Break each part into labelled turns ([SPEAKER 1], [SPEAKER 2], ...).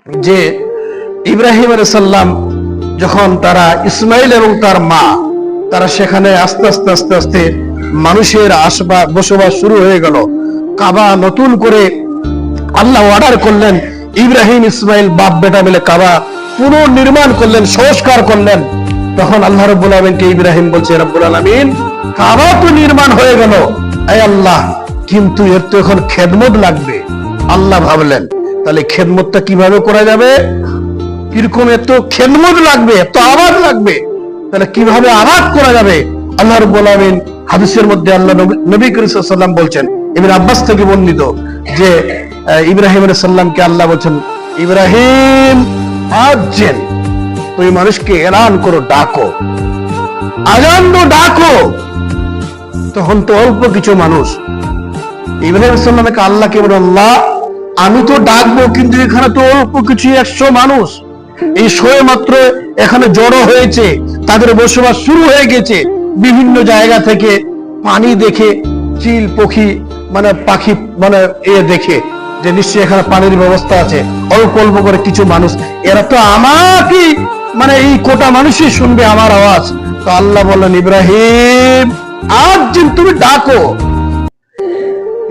[SPEAKER 1] যে ইব্রাহিম আলাইহিস সালাম যখন তারা ইসমাইল এবং তার মা তারা সেখানে আস্তে আস্তে আস্তে আস্তে মানুষের বসবাস শুরু হয়ে গেল। কাবা নতুন করে আল্লাহ অর্ডার করলেন, ইব্রাহিম ইসমাইল বাপ বেটা মিলে কাবা পুনর্নির্মাণ করলেন, সংস্কার করলেন। তখন আল্লাহ রাব্বুল আলামিনকে ইব্রাহিম বলছে, রাব্বুল আলামিন কাবা তো নির্মাণ হয়ে গেল, আয় আল্লাহ, কিন্তু এর তো এখন খেদমত লাগবে। আল্লাহ ভাবলেন তাহলে খেদমতটা কিভাবে করা যাবে, কিরকম এত খেদমত লাগবে, এত আবাদ লাগবে, তাহলে কিভাবে আবাদ করা যাবে। আল্লাহ রাব্বুল আলামিন হাদিসের মধ্যে আল্লাহ নবী করিম সাল্লাল্লাহু আলাইহি ওয়াসাল্লাম বলছেন, ইবনে আব্বাস থেকে বর্ণিত, যে ইব্রাহিম আলাইহিস সালামকে আল্লাহ বলছেন, ইব্রাহিম আজ্জিন, তুই মানুষকে এলান করো, ডাকো, আযান দাও, ডাকো। তখন তো অল্প কিছু মানুষ। ইব্রাহিম আলাইহিস সালামকে আল্লাহকে বলে, আল্লাহ আমি তো ডাকবো, কিন্তু এখানে তো অল্প কিছু 100 মানুষ, এই 100 মাত্র এখানে জড়ো হয়েছে, তাদের বসবাস শুরু হয়ে গেছে। বিভিন্ন জায়গা থেকে পানি দেখে চিল পক্ষী মানে পাখি মানে দেখে যে নিশ্চয়ই এখানে পানির ব্যবস্থা আছে, অল্প অল্প করে কিছু মানুষ, এরা তো আমাকে মানে এই কোটা মানুষই শুনবে আমার আওয়াজ। তো আল্লাহ বললেন, ইব্রাহিম আজ দিন তুমি ডাকো।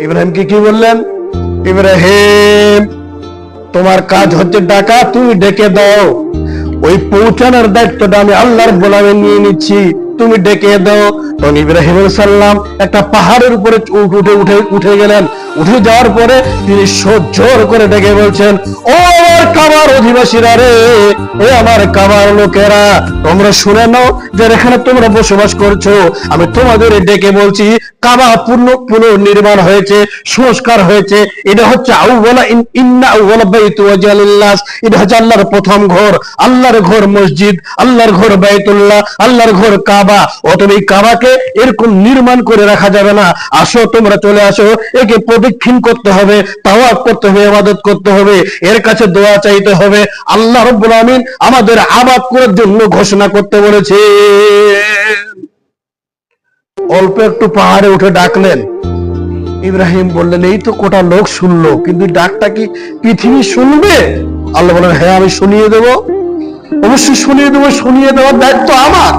[SPEAKER 1] ইব্রাহিমকে কি বললেন, ইব্রাহিম তোমার কাজ হচ্ছে ডাকা, তুমি ডেকে দাও, ওই পৌঁছানোর দায়িত্বটা আমি আল্লাহ রাব্বুল আলামিন নিয়ে নিচ্ছি, তুমি ডেকে দাও। তখন ইব্রাহিম আলাইহিস সালাম একটা পাহাড়ের উপরে উঠে গেলেন। উঠে যাওয়ার পরে তিনি জোর করে ডেকে বলছেন, ও আমার কাবার অধিবাসীরা রে, এ আমার কাবার লোকেরা, তোমরা শুনে নাও যে এখানে তোমরা বসবাস করছো, আমি তোমাদের ডেকে বলছি, কাবা পুনর্নির্মাণ হয়েছে, সংস্কার হয়েছে। এটা হচ্ছে ইন্না আউওয়ালা বাইতু ওয়াজিআ লিন-নাস, এটা হচ্ছে আল্লাহর প্রথম ঘর, আল্লাহর ঘর মসজিদ, আল্লাহর ঘর বাইতুল্লাহ, আল্লাহর ঘর কাবা। অতএব এই কাবাকে এরকম নির্মাণ করে রাখা যাবে না। আসো তোমরা চলে আসো, একে প্রদক্ষিণ করতে হবে, তাওয়াফ করতে হবে, ইবাদত করতে হবে, এর কাছে দোয়া চাইতে হবে। আল্লাহ রাব্বুল আমিন আমাদের আবাদ করার জন্য ঘোষণা করতে বলেছে। অল্প একটু পাহাড়ে উঠে ডাকলেন। ইব্রাহিম বললেন, এই তো কোটা লোক শুনলো, কিন্তু ডাকটা কি পৃথিবী শুনবে? আল্লাহ বলেন, হ্যাঁ আমি শুনিয়ে দেবো, অবশ্যই শুনিয়ে দেবো, শুনিয়ে দেওয়ার দায়িত্ব আমার,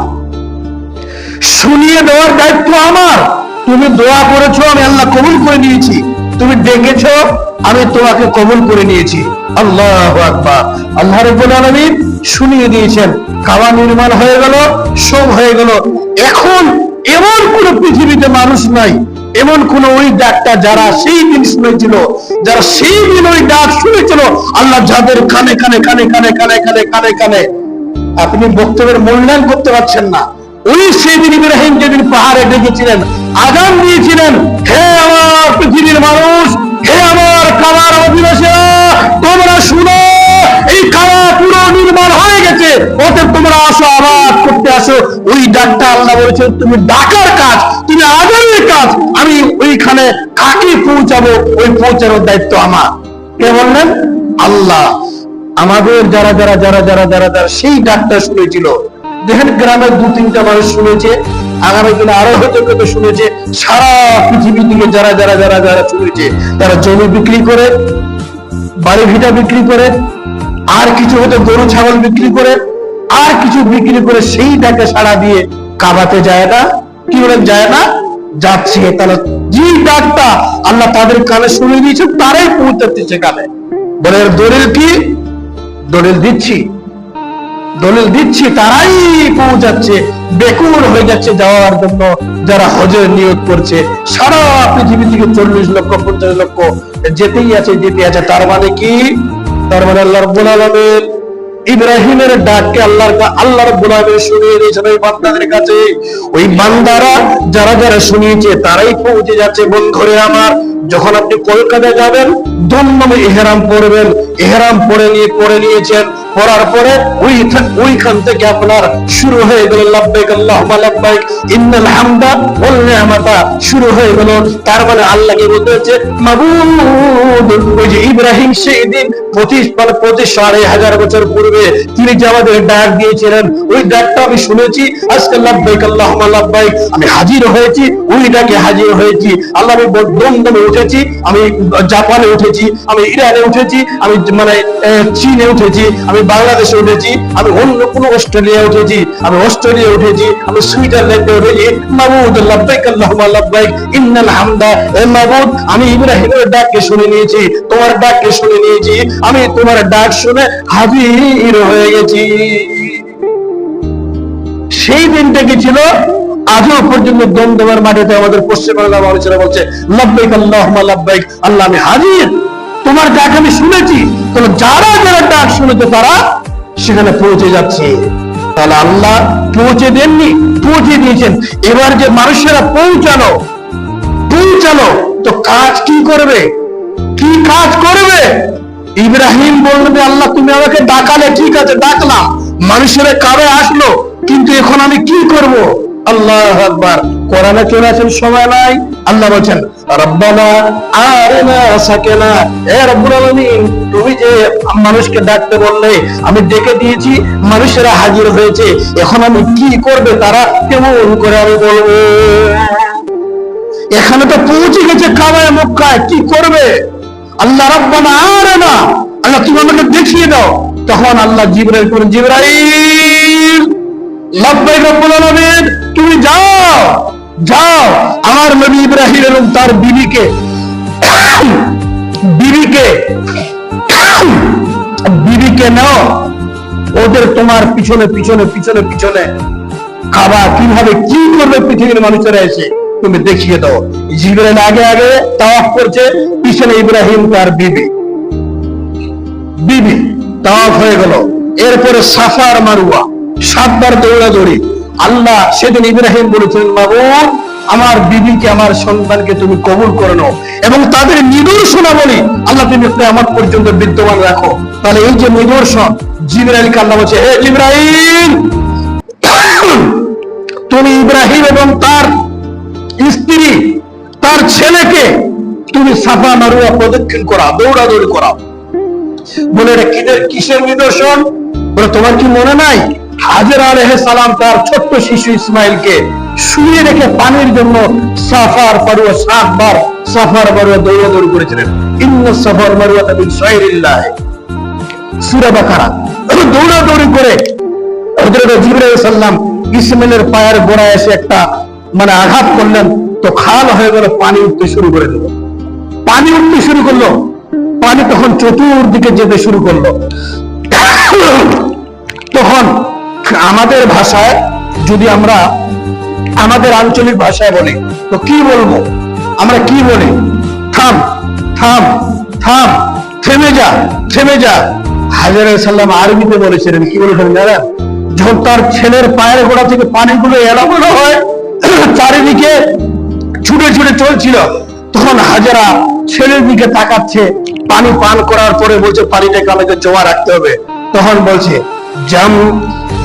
[SPEAKER 1] শুনিয়ে দেওয়ার দায়িত্ব আমার। তুমি দোয়া করেছো, আমি আল্লাহ কবুল করে নিয়েছি, তুমি ডেকেছো, আমি তোমাকে কবুল করে নিয়েছি। আল্লাহু আকবার। আল্লাহ রাব্বুল আলামিন শুনিয়ে দিয়েছেন, কাবা নির্মাণ হয়ে গেল, সব হয়ে গেল। এখন এমন কোন পৃথিবীতে মানুষ নাই, এমন কোন ওই ডাকটা যারা সেই দিন শুনেছিল, যারা সেই দিন ওই ডাক শুনেছিল, আল্লাহ যাদের কানে কানে কানে কানে কানে কানে কানে কানে, আপনি বক্তব্যের মূল্যায়ন করতে পারছেন না। ওই সেদিন ইব্রাহিম যেদিন পাহাড়ে ডেকেছিলেন, আযান দিয়েছিলেন, হে আমার পৃথিবীর মানুষ, হে আমার কাবার অধিবাসীরা, তোমরা শুনো, এই কাবা পুরো নির্মাণ হয়ে গেছে, অতএব তোমরা আসো, আবাদ করতে আসো। ওই ডাকটা আল্লাহ বলেছেন, তুমি ডাকার কাজ, তুমি আযানের কাজ, আমি ওইখানে কাকে পৌঁছাবো, ওই পৌঁছানোর দায়িত্ব আমার। কে বললেন? আল্লাহ। আমাদের যারা যারা যারা যারা যারা যারা সেই ডাকটা শুনেছিল, দেখেন গ্রামের 2-3টা মানুষ শুনেছে, আগামী দিনে আরো হয়তো কত শুনেছে, সারা পৃথিবী থেকে যারা যারা যারা যারা শুনেছে, তারা জমি বিক্রি করে, বাড়ি ভিটা বিক্রি করে, আর কিছু হয়তো গরু ছাগল বিক্রি করে, আর কিছু বিক্রি করে সেই ডাকে সাড়া দিয়ে কাবাতে যায় না, কি বলেন যায় না, যাচ্ছে। তাহলে যে ডাকটা আল্লাহ তাদের কানে শুনে দিয়েছে, তারাই পৌঁছাচ্ছে সেখানে। বলে দলিল কি? দলিল দিচ্ছি, দলিল দিচ্ছি, তারাই পৌঁছাচ্ছে, বেকুল হয়ে যাচ্ছে যাওয়ার জন্য যারা হজের নিয়ত করছে। সারা পৃথিবী থেকে 40 লক্ষ 50 লক্ষ যেতেই আছে, যেতে আছে। তার মানে কি? তার মানে আল্লাহ রাব্বুল আলামিন ইব্রাহিমের ডাককে আল্লাহ রাব্বুল আলামিন শুনিয়ে দিয়েছেন ওই বান্দাদের কাছে। ওই বান্দারা যারা যারা শুনিয়েছে, তারাই পৌঁছে যাচ্ছে। বন্ধুরে আমার, যখন আপনি কলকাতায় যাবেন, দমদমে ইহরাম পরবেন, ইহরাম পরে নিয়েছেন, পড়ার পরে ওইখান থেকে আপনার শুরু হয়ে গেল লাব্বাইক আল্লাহুম্মা লাব্বাইক ইন্নাল হামদা ওয়াল নি'মাতা শুরু হয়ে গেল। তার মানে আল্লাহকে বলতে হচ্ছে মাবুদ। ওই যে ইব্রাহিম সেই দিন 25,500 বছর পূর্বে তিনি যে আমাদের ডাক দিয়েছিলেন, ওই ডাকটা আমি শুনেছি। আজকে লাব্বাইক আল্লাহুম্মা লাব্বাইক আমি হাজির হয়েছি, ওই ডাকে হাজির হয়েছি। আল্লাহ আমি দমদমে উঠেছি, আমি জাপানে উঠেছি, আমি ইরানে উঠেছি, আমি মানে চীনে উঠেছি, আমি বাংলাদেশে উঠেছি, আমি অন্য কোনো অস্ট্রেলিয়া উঠেছি, আমি অস্ট্রেলিয়া উঠেছি, আমি সুইজারল্যান্ডে উঠেছি। মাবুদ লাব্বাইক আল্লাহুম্মা লাব্বাইক ইন্নাল হামদা। এ মাবুদ আমি ইব্রাহিমের ডাককে শুনে নিয়েছি, তোমার ডাককে শুনে নিয়েছি, আমি তোমার ডাক শুনে হাজির হয়ে গেছি। সেই দিনটা কি ছিল? আজও পর্যন্ত দমদমের মাটিতে আমাদের পশ্চিমবাংলার মানুষেরা বলছে লাব্বাইক আল্লাহুম্মা লাব্বাইক, আল্লাহ আমি হাজির, তোমার ডাক আমি শুনেছি। তাহলে যারা যারা ডাক শুনেছে তারা সেখানে পৌঁছে যাচ্ছে। তাহলে আল্লাহ পৌঁছে দেননি, পৌঁছে দিয়েছেন। এবার যে মানুষেরা পৌঁছালো তো কাজ কি করবে? কি কাজ করবে? ইব্রাহিম বলবে আল্লাহ তুমি আমাকে ডাকালে, ঠিক আছে ডাকলাম, মানুষেরা কাবে আসলো, কিন্তু এখন আমি কি করব? আল্লাহু আকবার। কোরআনে চলে আসেন, সময় নাই। আল্লাহ বলেন রব্বানা আরিনা সাকিনা। হে রব্বুল আলামিন, তুমি যে মানুষকে ডাকতে বললে আমি ডেকে দিয়েছি, মানুষেরা হাজির হয়েছে, এখন আমি কি করবে তারা কেমন করে আমি বলবো? এখানে তো পৌঁছে গেছে কাবায় মক্কায়, কি করবে? আল্লাহ রব্বানা আরিনা, আল্লাহ তুমি আমাকে দেখিয়ে দাও। তখন আল্লাহ জিবরাইল করেন, জিবরাইল লাব্বাইক রব্বুল আলামিন, তুমি যাও যাও আমার নবী ইব্রাহিম এবং তার বিবিকে নাও, ওদের তোমার পিছনে পিছনে পিছনে পিছনে কাবা কিভাবে কি করবে পৃথিবীর মানুষেরা এসে তুমি দেখিয়ে দাও। জিবরাইল আগে আগে তাওয়াফ করছে, পিছনে ইব্রাহিম তার বিবি তাওয়াফ হয়ে গেল। এরপরে সাফা আর মারওয়া 7 বার দৌড়াদৌড়ি। আল্লাহ সেদিন ইব্রাহিম বলেছেন মাবুদ আমার বিবিকে, আমার সন্তানকে তুমি কবুল করে নাও এবং তাদের নিদর্শনাবলী আল্লাহ তুমি কিয়ামত পর্যন্ত বিদ্যমান রাখো। তাহলে এই যে নিদর্শন, জিবরাইলকে আল্লাহ বলছে হে জিবরাইল, তুমি ইব্রাহিম এবং তার স্ত্রী তার ছেলেকে তুমি সাফা মারওয়া প্রদক্ষিণ করাও, দৌড়াদৌড়ি করাও। বলে এটা কিসের নিদর্শন? বলে তোমার কি মনে নাই হাজের আলাইহিস সালাম তার ছোট্ট শিশু ইসমাইলকে শুয়ে রেখে পানির জন্য সাফার মারওয়া 7 বার সাফার মারওয়া দৌড়াদৌড়ি করেছিলেন। ইন্নাস সাফার মারওয়াতা মিন শাইরিল্লাহ, সূরা বাকারা। দৌড়াদৌড়ি করে হযরত জিবরাইল আলাইহিস সালাম ইসমাইলের পায়ের গোড়ায় এসে একটা মানে আঘাত করলেন, তো খাল হয়ে গেল, পানি উঠতে শুরু করে দিল। পানি উঠতে শুরু করলো, পানি তখন চতুর্দিকে যেতে শুরু করলো। তখন আমাদের ভাষায় যদি আমরা আমাদের আঞ্চলিক ভাষায় বলি তো কি বলবো? আমরা কি বলি? থাম থাম থাম, থেমে যা থেমে যা। হাজর আলাইহিস সালাম আরবিতে বলেছিলেন, কি বলেছিলেন জানেন? যখন তার ছেলের পায়ের গোড়া থেকে পানিগুলো এলোমেলো হয়, চারিদিকে ছুটে ছুটে চলছিল, তখন হাজেরা ছেলের দিকে তাকাচ্ছে, পানি পান করার পরে বলছে পানিটাকে আমাকে জমা রাখতে হবে। তখন বলছে জাম,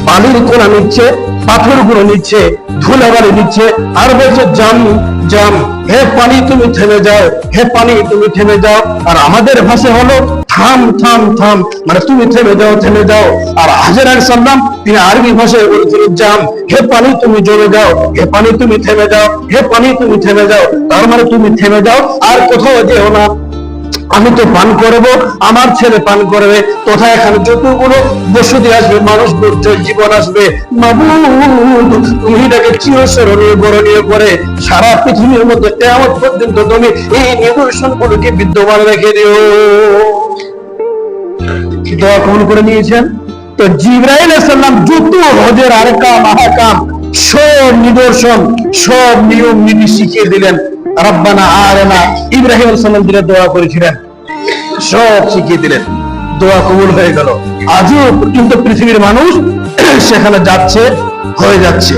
[SPEAKER 1] বালির কোনা নিচ্ছে, পাথর গুলো নিচ্ছে, ধুলাবালি নিচ্ছে, আর বলছে জাম জাম, হে পানি তুমি থেমে যাও, হে পানি তুমি থেমে যাও। আর আমাদের ভাষা হলো থাম থাম থাম, মানে তুমি থেমে যাও থেমে যাও। আর হাজর আলাইহিস সালাম তিনি আরবি ভাষায় বলেছিলেন জাম, হে পানি তুমি জমে যাও, হে পানি তুমি থেমে যাও, হে পানি তুমি থেমে যাও। তার মানে তুমি থেমে যাও, আর কোথাও যেও না, আমি তো পান করব, আমার ছেলে পান করবে, তথা এখানে যতগুলো বসতি আসবে, মানুষ জীবন আসবে, মাবুদ তুমি এটাকে চিরস্মরণীয় বরণীয় করে সারা পৃথিবীর মধ্যে কিয়ামত পর্যন্ত তুমি এই নিদর্শনগুলোকে বিদ্যমান রেখে দিও। দোয়া কবুল করে নিয়েছেন। তো জিবরাইল আলাইহিস সালাম যত হজের আরকাম আহকাম সব নিদর্শন সব নিয়ম নীতি শিখিয়ে দিলেন। রব্বানা আরিনা, ইব্রাহিম আলাইহিস সালাম দিলে দোয়া করেছিলেন, সব শিখিয়ে দিলেন, দোয়া কবুল হয়ে গেল। আজও পর্যন্ত পৃথিবীর মানুষ সেখানে যাচ্ছে, হয়ে যাচ্ছে।